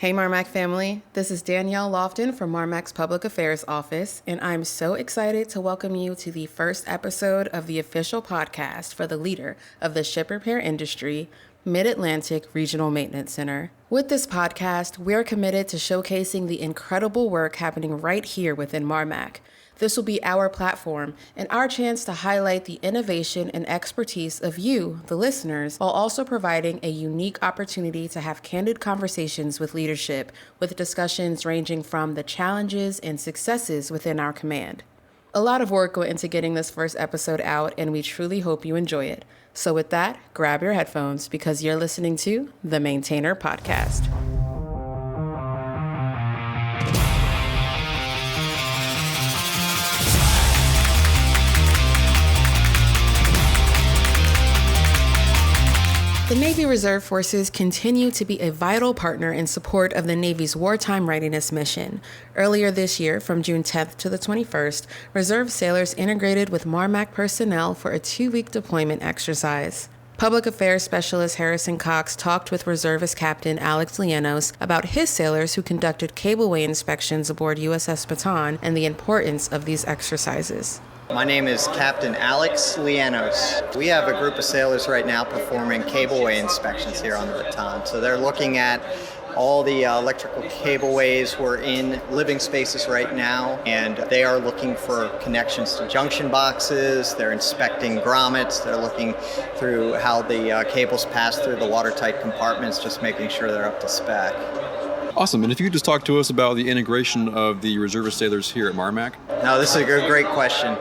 Hey MARMC family, this is Danielle Lofton from MARMC's Public Affairs Office, and I'm so excited to welcome you to the first episode of the official podcast for the leader of the ship repair industry, Mid-Atlantic Regional Maintenance Center. With this podcast, we're committed to showcasing the incredible work happening right here within MARMC. This will be our platform and our chance to highlight the innovation and expertise of you, the listeners, while also providing a unique opportunity to have candid conversations with leadership, with discussions ranging from the challenges and successes within our command. A lot of work went into getting this first episode out, and we truly hope you enjoy it. So with that, grab your headphones because you're listening to the Maintainer Podcast. The Navy Reserve Forces continue to be a vital partner in support of the Navy's wartime readiness mission. Earlier this year, from June 10th to the 21st, Reserve sailors integrated with MARMC personnel for a 2-week deployment exercise. Public Affairs Specialist Harrison Cox talked with Reservist Captain Alex Leanos about his sailors who conducted cableway inspections aboard USS Baton and the importance of these exercises. My name is Captain Alex Leanos. We have a group of sailors right now performing cableway inspections here on the Baton. So they're looking at all the electrical cableways. We're in living spaces right now, and they are looking for connections to junction boxes. They're inspecting grommets. They're looking through how the cables pass through the watertight compartments, just making sure they're up to spec. Awesome. And if you could just talk to us about the integration of the reservist sailors here at MARMC. No, this is a great question.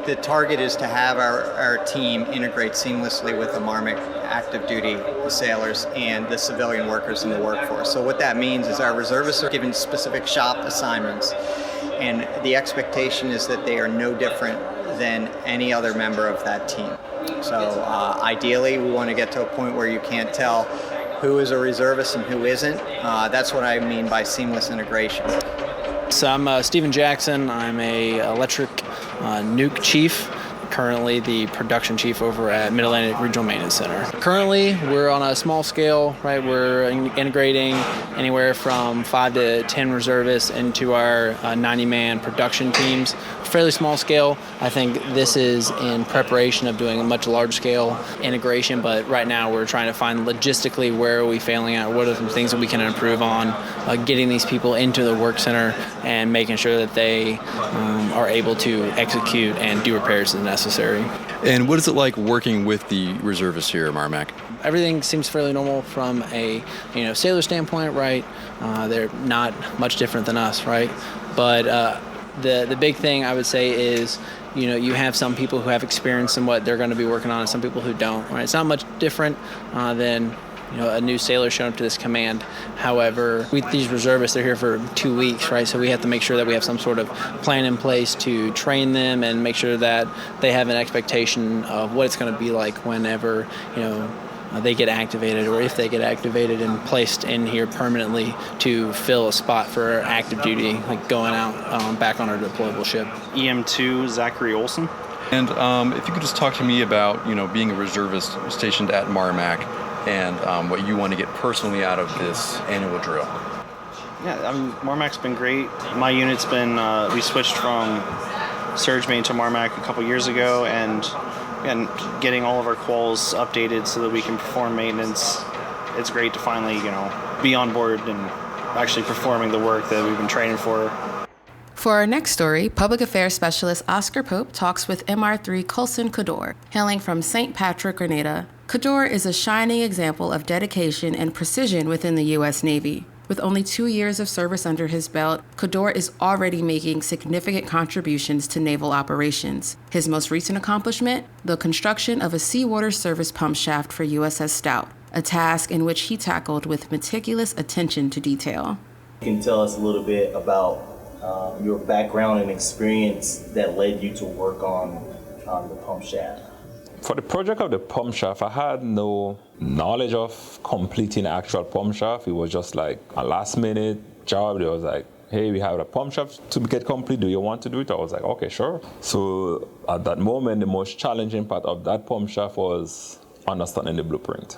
The target is to have our team integrate seamlessly with the MARMC active duty sailors and the civilian workers in the workforce. So what that means is our reservists are given specific shop assignments, and the expectation is that they are no different than any other member of that team. So ideally, we want to get to a point where you can't tell who is a reservist and who isn't. That's what I mean by seamless integration. So I'm Stephen Jackson. I'm a electric nuke chief, currently the production chief over at Mid-Atlantic Regional Maintenance Center. Currently, we're on a small scale, right? We're integrating anywhere from 5 to 10 reservists into our 90-man production teams. Fairly small scale. I think this is in preparation of doing a much large-scale integration, but right now we're trying to find logistically where are we failing at, what are some things that we can improve on, getting these people into the work center and making sure that they are able to execute and do repairs as necessary. And what is it like working with the reservists here at MARMC? Everything seems fairly normal from a sailor standpoint, right? They're not much different than us, right? But the big thing I would say is, you have some people who have experience in what they're going to be working on and some people who don't, right? It's not much different than a new sailor showing up to this command. However, with these reservists, they're here for 2 weeks, right? So we have to make sure that we have some sort of plan in place to train them and make sure that they have an expectation of what it's going to be like whenever, they get activated, or if they get activated and placed in here permanently to fill a spot for active duty, like going out back on our deployable ship. EM2 Zachary Olson. And if you could just talk to me about, being a reservist stationed at MARMC and what you want to get personally out of this annual drill. Yeah, MARMC's been great. My unit's been, we switched from Surge Main to MARMC a couple years ago, and getting all of our quals updated so that we can perform maintenance. It's great to finally, be on board and actually performing the work that we've been training for. For our next story, Public Affairs Specialist Oscar Pope talks with MR3 Colson Cadore. Hailing from St. Patrick, Grenada, Cadore is a shining example of dedication and precision within the U.S. Navy. With only 2 years of service under his belt, Cadore is already making significant contributions to naval operations. His most recent accomplishment? The construction of a seawater service pump shaft for USS Stout, a task in which he tackled with meticulous attention to detail. You can tell us a little bit about your background and experience that led you to work on the pump shaft. For the project of the pump shaft, I had no knowledge of completing the actual pump shaft. It was just like a last-minute job. It was like, hey, we have a pump shaft to get complete. Do you want to do it? I was like, okay, sure. So at that moment, the most challenging part of that pump shaft was understanding the blueprint.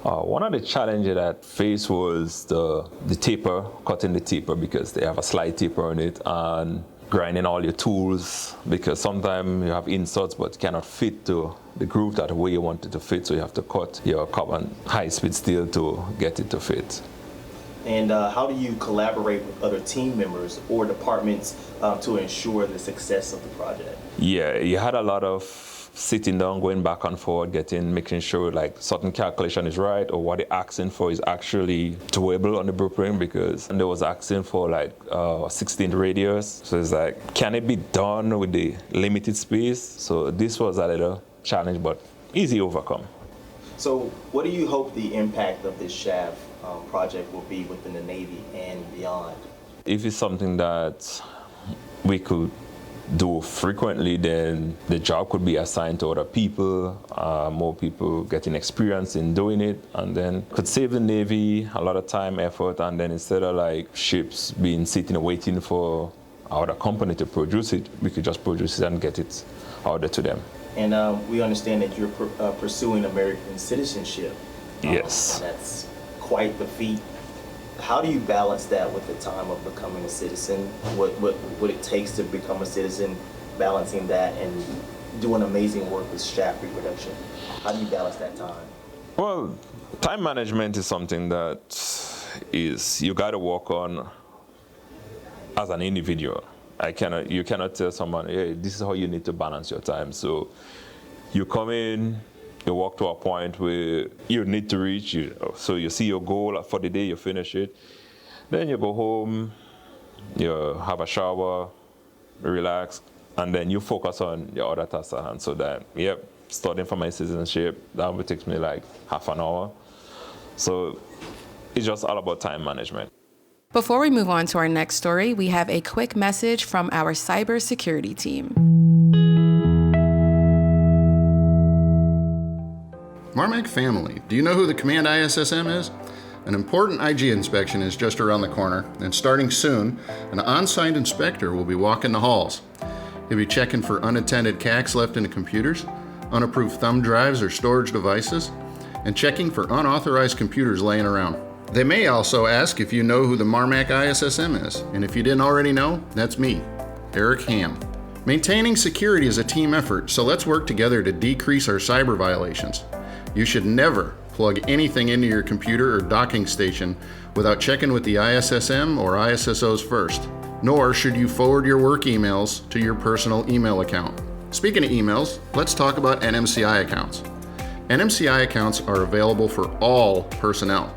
One of the challenges that faced was the taper, cutting the taper because they have a slide taper on it, and grinding all your tools because sometimes you have inserts but cannot fit to the groove that way you want it to fit, so you have to cut your carbon high-speed steel to get it to fit. And how do you collaborate with other team members or departments to ensure the success of the project? Yeah, you had a lot of sitting down, going back and forth, making sure like certain calculation is right or what they're asking for is actually doable on the blueprint, because they was asking for like 16 radius. So it's like, can it be done with the limited space? So this was a little challenge, but easy to overcome. So what do you hope the impact of this shaft project will be within the Navy and beyond? If it's something that we could do frequently, then the job could be assigned to other people, more people getting experience in doing it, and then could save the Navy a lot of time, effort, and then instead of like ships being sitting and waiting for our company to produce it, we could just produce it and get it out there to them. And we understand that you're pursuing American citizenship. Yes. That's quite the feat. How do you balance that with the time of becoming a citizen? What it takes to become a citizen, balancing that and doing amazing work with shaft reproduction? How do you balance that time? Well, time management is something that you got to work on as an individual. You cannot tell someone, hey, this is how you need to balance your time. So you come in, you walk to a point where you need to reach, so you see your goal for the day, you finish it. Then you go home, you have a shower, relax, and then you focus on your other tasks at hand. So that, studying for my citizenship, that would take me like half an hour. So it's just all about time management. Before we move on to our next story, we have a quick message from our cybersecurity team. MARMC family, do you know who the Command ISSM is? An important IG inspection is just around the corner, and starting soon, an on-site inspector will be walking the halls. He'll be checking for unattended CACs left in the computers, unapproved thumb drives or storage devices, and checking for unauthorized computers laying around. They may also ask if you know who the MARMC ISSM is, and if you didn't already know, that's me, Eric Ham. Maintaining security is a team effort, so let's work together to decrease our cyber violations. You should never plug anything into your computer or docking station without checking with the ISSM or ISSOs first. Nor should you forward your work emails to your personal email account. Speaking of emails, let's talk about NMCI accounts. NMCI accounts are available for all personnel.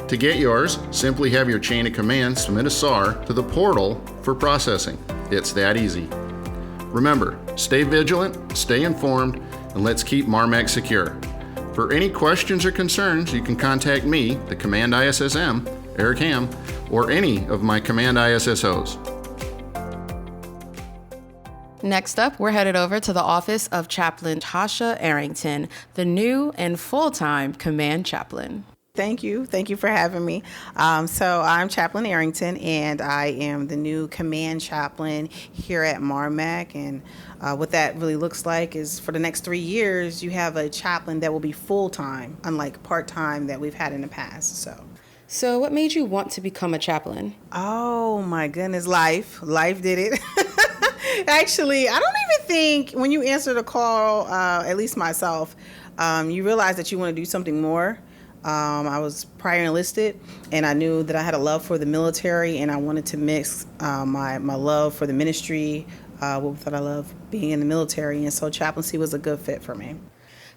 To get yours, simply have your chain of command submit a SAR to the portal for processing. It's that easy. Remember, stay vigilant, stay informed, and let's keep MARMC secure. For any questions or concerns, you can contact me, the Command ISSM, Eric Ham, or any of my Command ISSOs. Next up, we're headed over to the office of Chaplain Tosha Arrington, the new and full-time Command Chaplain. Thank you. Thank you for having me. So I'm Chaplain Arrington, and I am the new Command Chaplain here at MARMC. And what that really looks like is for the next 3 years, you have a chaplain that will be full-time, unlike part-time that we've had in the past. So what made you want to become a chaplain? Oh, my goodness, life. Life did it. Actually, I don't even think when you answer the call, at least myself, you realize that you want to do something more. I was prior enlisted, and I knew that I had a love for the military, and I wanted to mix my love for the ministry with what I love being in the military, and so chaplaincy was a good fit for me.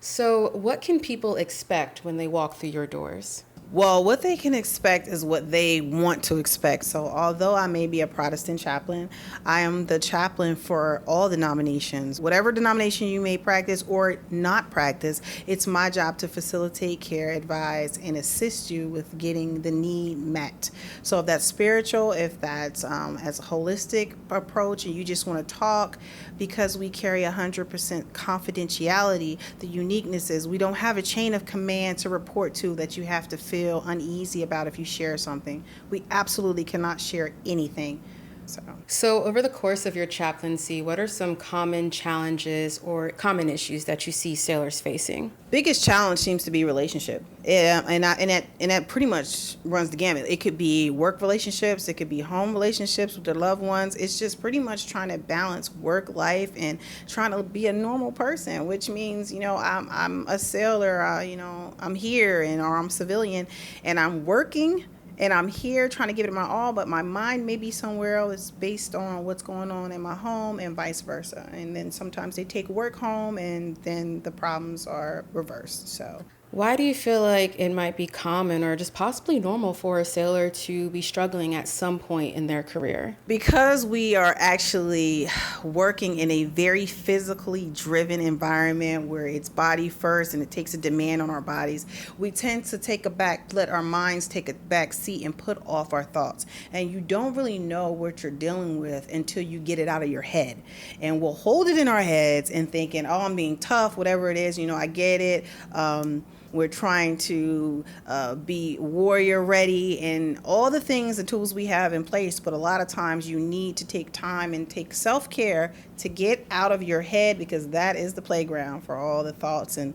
So what can people expect when they walk through your doors? Well, what they can expect is what they want to expect. So although I may be a Protestant chaplain, I am the chaplain for all denominations. Whatever denomination you may practice or not practice, it's my job to facilitate care, advise, and assist you with getting the need met. So if that's spiritual, if that's as a holistic approach and you just want to talk, because we carry 100% confidentiality, the uniqueness is we don't have a chain of command to report to that you have to feel uneasy about if you share something. We absolutely cannot share anything. So over the course of your chaplaincy, what are some common challenges or common issues that you see sailors facing? Biggest challenge seems to be relationship. And that pretty much runs the gamut. It could be work relationships, it could be home relationships with their loved ones. It's just pretty much trying to balance work life and trying to be a normal person, which means, I'm a sailor, I'm here or I'm civilian and I'm working. And I'm here trying to give it my all, but my mind may be somewhere else based on what's going on in my home and vice versa. And then sometimes they take work home and then the problems are reversed. So why do you feel like it might be common or just possibly normal for a sailor to be struggling at some point in their career? Because we are actually working in a very physically driven environment where it's body first and it takes a demand on our bodies, we tend to let our minds take a back seat and put off our thoughts. And you don't really know what you're dealing with until you get it out of your head. And we'll hold it in our heads and thinking, oh, I'm being tough, whatever it is, I get it. We're trying to be warrior ready and all the things and tools we have in place. But a lot of times you need to take time and take self-care to get out of your head, because that is the playground for all the thoughts and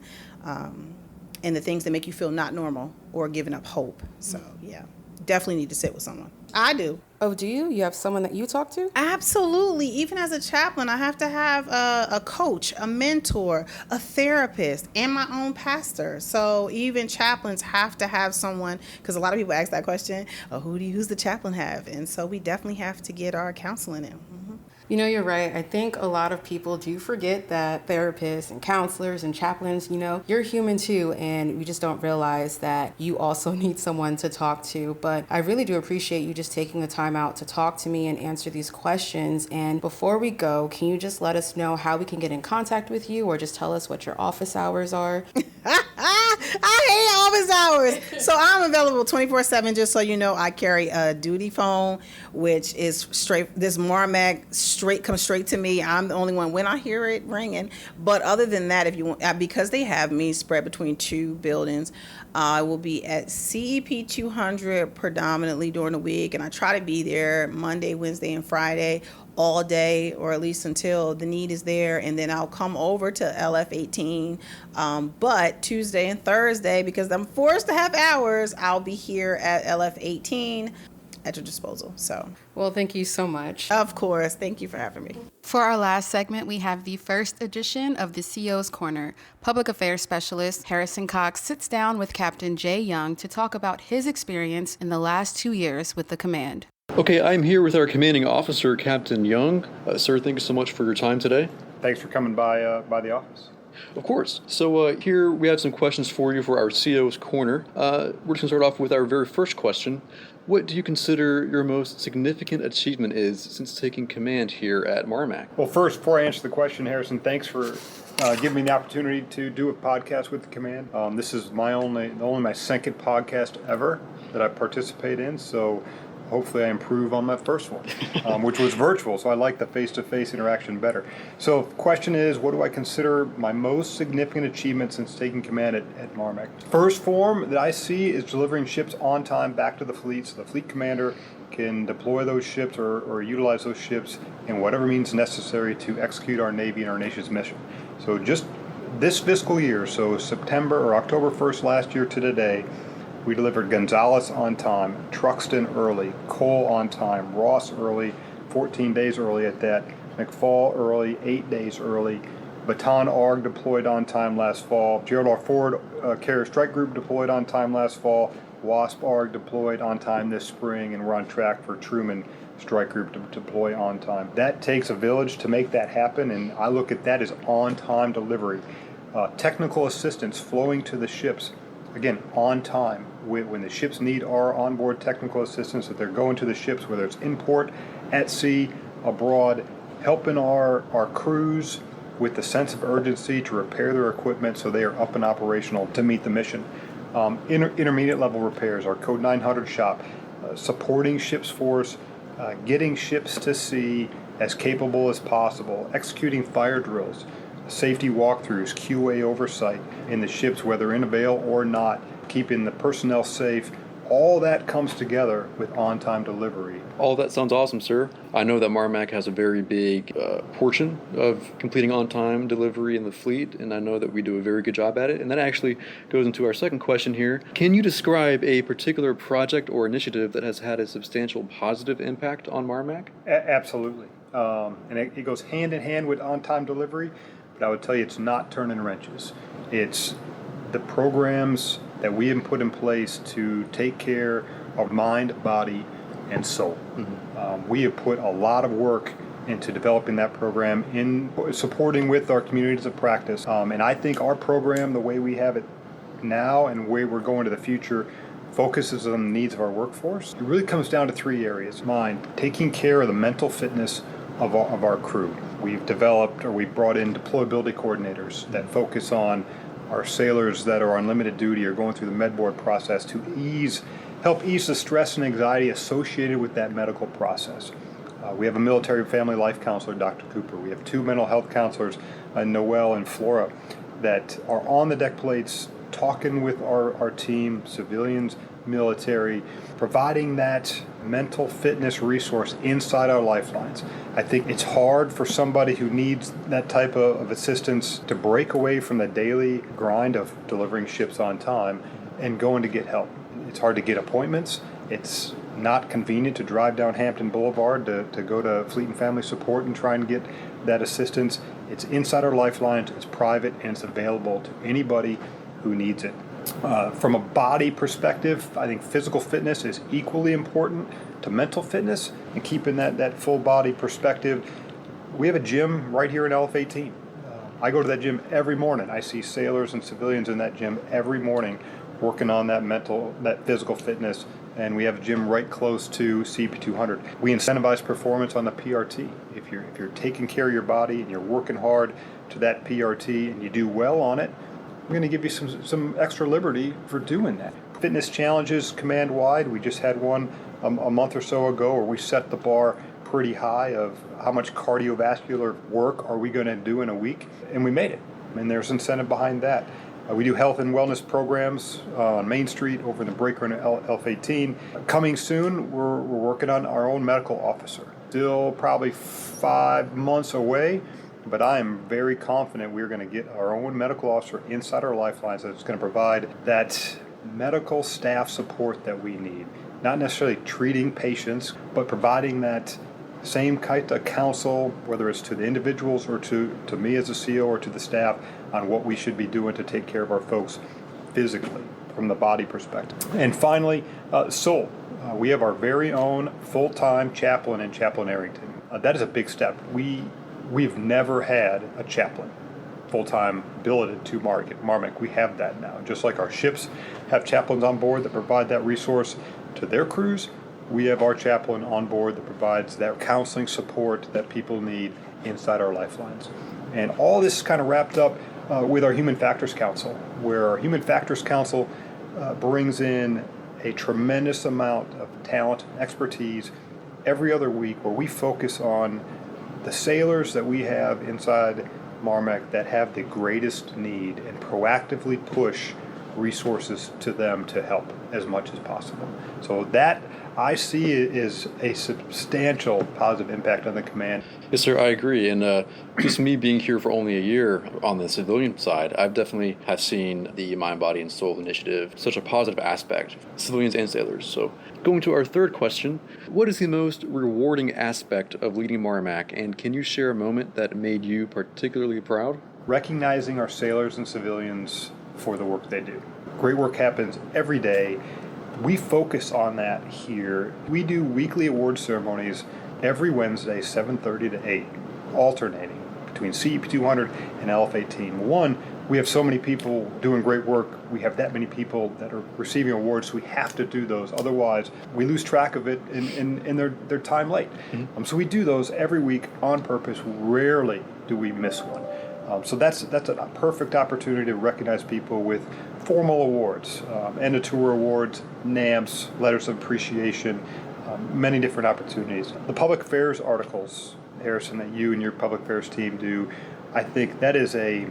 the things that make you feel not normal or giving up hope. So, yeah, definitely need to sit with someone. I do. Oh, do you? You have someone that you talk to? Absolutely. Even as a chaplain, I have to have a coach, a mentor, a therapist, and my own pastor. So even chaplains have to have someone, because a lot of people ask that question, who's the chaplain have? And so we definitely have to get our counseling in. Mm-hmm. You're right. I think a lot of people do forget that therapists and counselors and chaplains, you're human too, and we just don't realize that you also need someone to talk to. But I really do appreciate you just taking the time out to talk to me and answer these questions. And before we go, can you just let us know how we can get in contact with you, or just tell us what your office hours are? I hate office hours. So I'm available 24/7, just so you know. I carry a duty phone, which is this MARMC comes straight to me. I'm the only one when I hear it ringing. But other than that, if you want, because they have me spread between two buildings, I will be at CEP 200 predominantly during the week, and I try to be there Monday, Wednesday, and Friday all day, or at least until the need is there, and then I'll come over to LF 18. But Tuesday and Thursday, because I'm forced to have hours, I'll be here at LF 18 at your disposal. So, well, thank you so much. Of course. Thank you for having me. For our last segment, we have the first edition of the CO's Corner. Public Affairs Specialist Harrison Cox sits down with Captain Jay Young to talk about his experience in the last 2 years with the command. Okay, I'm here with our commanding officer, Captain Young. Sir, thank you so much for your time today. Thanks for coming by the office. Of course. So here we have some questions for you for our CO's Corner. We're just going to start off with our very first question. What do you consider your most significant achievement is since taking command here at MARMC? Well, first, before I answer the question, Harrison, thanks for giving me the opportunity to do a podcast with the command. This is only my second podcast ever that I participate in, so hopefully I improve on that first one, which was virtual, so I like the face-to-face interaction better. So the question is, what do I consider my most significant achievement since taking command at MARMC? First form that I see is delivering ships on time back to the fleet, so the fleet commander can deploy those ships or utilize those ships in whatever means necessary to execute our Navy and our nation's mission. So just this fiscal year, so September or October 1st last year to today, we delivered Gonzales on time, Truxton early, Cole on time, Ross early, 14 days early at that, McFall early, 8 days early, Baton Arg deployed on time last fall, Gerald R. Ford Carrier Strike Group deployed on time last fall, Wasp Arg deployed on time this spring, and we're on track for Truman Strike Group to deploy on time. That takes a village to make that happen, and I look at that as on-time delivery. Technical assistance flowing to the ships, again, on time. When the ships need our onboard technical assistance, that they're going to the ships, whether it's in port, at sea, abroad, helping our crews with the sense of urgency to repair their equipment so they are up and operational to meet the mission. Intermediate level repairs, our Code 900 shop, supporting ships for us, getting ships to sea as capable as possible, executing fire drills, safety walkthroughs, QA oversight in the ships, whether in a bail or not, keeping the personnel safe, all that comes together with on-time delivery. All that sounds awesome, sir. I know that MARMC has a very big portion of completing on-time delivery in the fleet, and I know that we do a very good job at it. And that actually goes into our second question here. Can you describe a particular project or initiative that has had a substantial positive impact on MARMC? Absolutely. And it goes hand in hand with on-time delivery, but I would tell you it's not turning wrenches. It's the programs that we have put in place to take care of mind, body, and soul. We have put a lot of work into developing that program, in supporting with our communities of practice. And I think our program, the way we have it now and the way we're going to the future, focuses on the needs of our workforce. It really comes down to three areas. Mind, taking care of the mental fitness of our crew. We've developed, or we've brought in deployability coordinators that focus on our sailors that are on limited duty or going through the med board process to help ease the stress and anxiety associated with that medical process. We have a military family life counselor, Dr. Cooper. We have two mental health counselors, Noel and Flora, that are on the deck plates talking with our team, civilians, military, providing that mental fitness resource inside our lifelines. I think it's hard for somebody who needs that type of assistance to break away from the daily grind of delivering ships on time and going to get help. It's hard to get appointments. It's not convenient to drive down Hampton Boulevard to go to Fleet and Family Support and try and get that assistance. It's inside our lifelines, it's private, and it's available to anybody who needs it. From a body perspective, I think physical fitness is equally important to mental fitness and keeping that full body perspective. We have a gym right here in LF-18. I go to that gym every morning. I see sailors and civilians in that gym every morning working on that physical fitness, and we have a gym right close to CP200. We incentivize performance on the PRT. If you're taking care of your body and you're working hard to that PRT and you do well on it, we're going to give you some extra liberty for doing that. Fitness challenges command-wide. We just had one a month or so ago where we set the bar pretty high of how much cardiovascular work are we going to do in a week, and we made it. And there's incentive behind that. We do health and wellness programs on Main Street over in the breaker in LF-18. Coming soon, we're working on our own medical officer. Still probably 5 months away, but I am very confident we're going to get our own medical officer inside our lifelines that's going to provide that medical staff support that we need. Not necessarily treating patients, but providing that same kind of counsel, whether it's to the individuals or to me as a CO or to the staff, on what we should be doing to take care of our folks physically from the body perspective. And finally, soul. We have our very own full-time chaplain in Chaplain Arrington. That is a big step. We've never had a chaplain full-time billeted to MARMC. We have that now. Just like our ships have chaplains on board that provide that resource to their crews, we have our chaplain on board that provides that counseling support that people need inside our lifelines. And all this is kind of wrapped up with our Human Factors Council, where our Human Factors Council brings in a tremendous amount of talent and expertise every other week, where we focus on the sailors that we have inside MARMC that have the greatest need and proactively push resources to them to help as much as possible. So that I see is a substantial positive impact on the command. Yes, sir, I agree. And just me being here for only a year on the civilian side, I've definitely have seen the Mind, Body, and Soul initiative such a positive aspect, civilians and sailors. So going to our third question, what is the most rewarding aspect of leading MARMC, and can you share a moment that made you particularly proud? Recognizing our sailors and civilians for the work they do. Great work happens every day. We focus on that here. We do weekly award ceremonies every Wednesday, 7:30 to 8, alternating between CP200 and LF-18. One, we have so many people doing great work. We have that many people that are receiving awards, so we have to do those. Otherwise, we lose track of it in their time late. Mm-hmm. So we do those every week on purpose. Rarely do we miss one. So that's a perfect opportunity to recognize people with formal awards, end of tour awards, NAMs, letters of appreciation, many different opportunities. The public affairs articles, Harrison, that you and your public affairs team do, I think that is a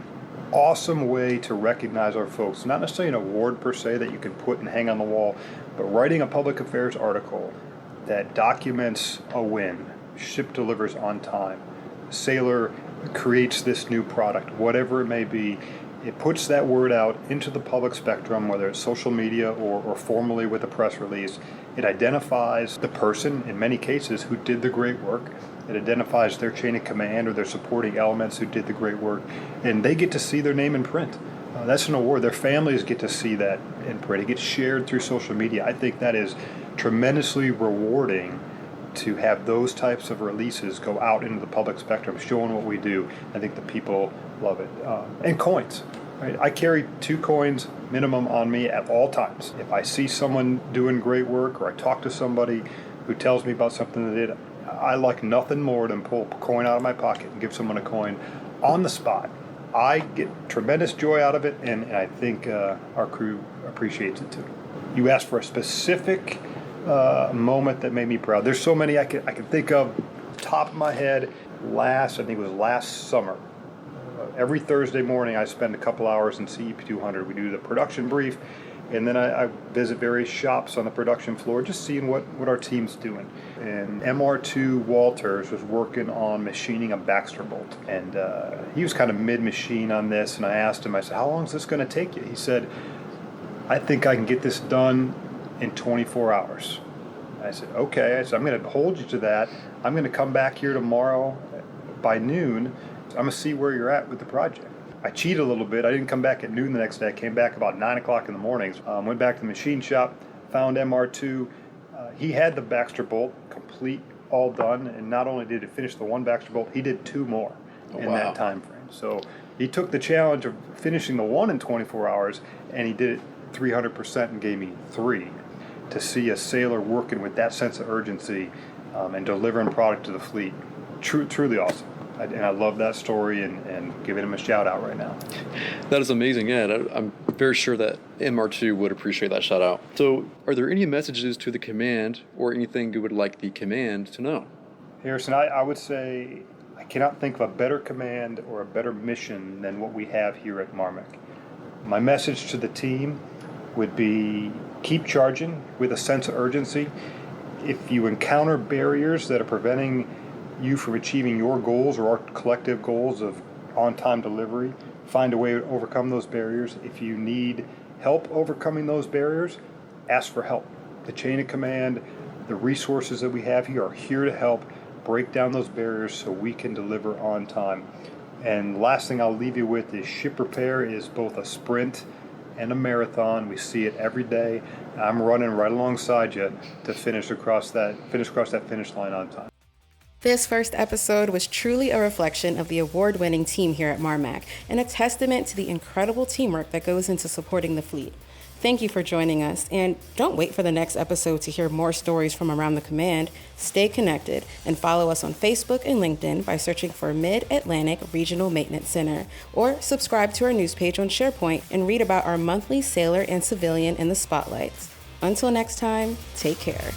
awesome way to recognize our folks. Not necessarily an award per se that you can put and hang on the wall, but writing a public affairs article that documents a win. Ship delivers on time. Sailor creates this new product, whatever it may be. It puts that word out into the public spectrum, whether it's social media or formally with a press release. It identifies the person, in many cases, who did the great work. It identifies their chain of command or their supporting elements who did the great work, and they get to see their name in print. That's an award. Their families get to see that in print. It gets shared through social media. I think that is tremendously rewarding to have those types of releases go out into the public spectrum, showing what we do. I think the people love it. And coins. Right? I carry 2 coins minimum on me at all times. If I see someone doing great work or I talk to somebody who tells me about something they did, I like nothing more than pull a coin out of my pocket and give someone a coin on the spot. I get tremendous joy out of it, and I think our crew appreciates it too. You asked for a specific moment that made me proud. There's so many I can think of, top of my head. I think it was last summer. Every Thursday morning, I spend a couple hours in CEP 200. We do the production brief, and then I visit various shops on the production floor, just seeing what our team's doing. And MR2 Walters was working on machining a Baxter bolt, and he was kind of mid-machine on this. And I asked him, I said, "How long is this going to take you?" He said, "I think I can get this done in 24 hours." I said, "Okay." I said, "I'm going to hold you to that. I'm going to come back here tomorrow by noon. I'm going to see where you're at with the project." I cheated a little bit. I didn't come back at noon the next day. I came back about 9 o'clock in the morning. Went back to the machine shop, found MR2. He had the Baxter bolt complete, all done, and not only did he finish the one Baxter bolt, he did 2 more in that time frame. So he took the challenge of finishing the one in 24 hours, and he did it 300% and gave me 3. To see a sailor working with that sense of urgency and delivering product to the fleet, truly awesome. And I love that story and giving him a shout out right now. That is amazing. Yeah, I'm very sure that MR2 would appreciate that shout out. So are there any messages to the command or anything you would like the command to know? Harrison, I would say I cannot think of a better command or a better mission than what we have here at MARMC. My message to the team would be keep charging with a sense of urgency. If you encounter barriers that are preventing you from achieving your goals or our collective goals of on-time delivery, find a way to overcome those barriers. If you need help overcoming those barriers, ask for help. The chain of command, the resources that we have here are here to help break down those barriers so we can deliver on time. And last thing I'll leave you with is ship repair is both a sprint and a marathon. We see it every day. I'm running right alongside you to finish across that finish line on time. This first episode was truly a reflection of the award-winning team here at MARMC and a testament to the incredible teamwork that goes into supporting the fleet. Thank you for joining us, and don't wait for the next episode to hear more stories from around the command. Stay connected and follow us on Facebook and LinkedIn by searching for Mid-Atlantic Regional Maintenance Center, or subscribe to our news page on SharePoint and read about our monthly sailor and civilian in the spotlights. Until next time, take care.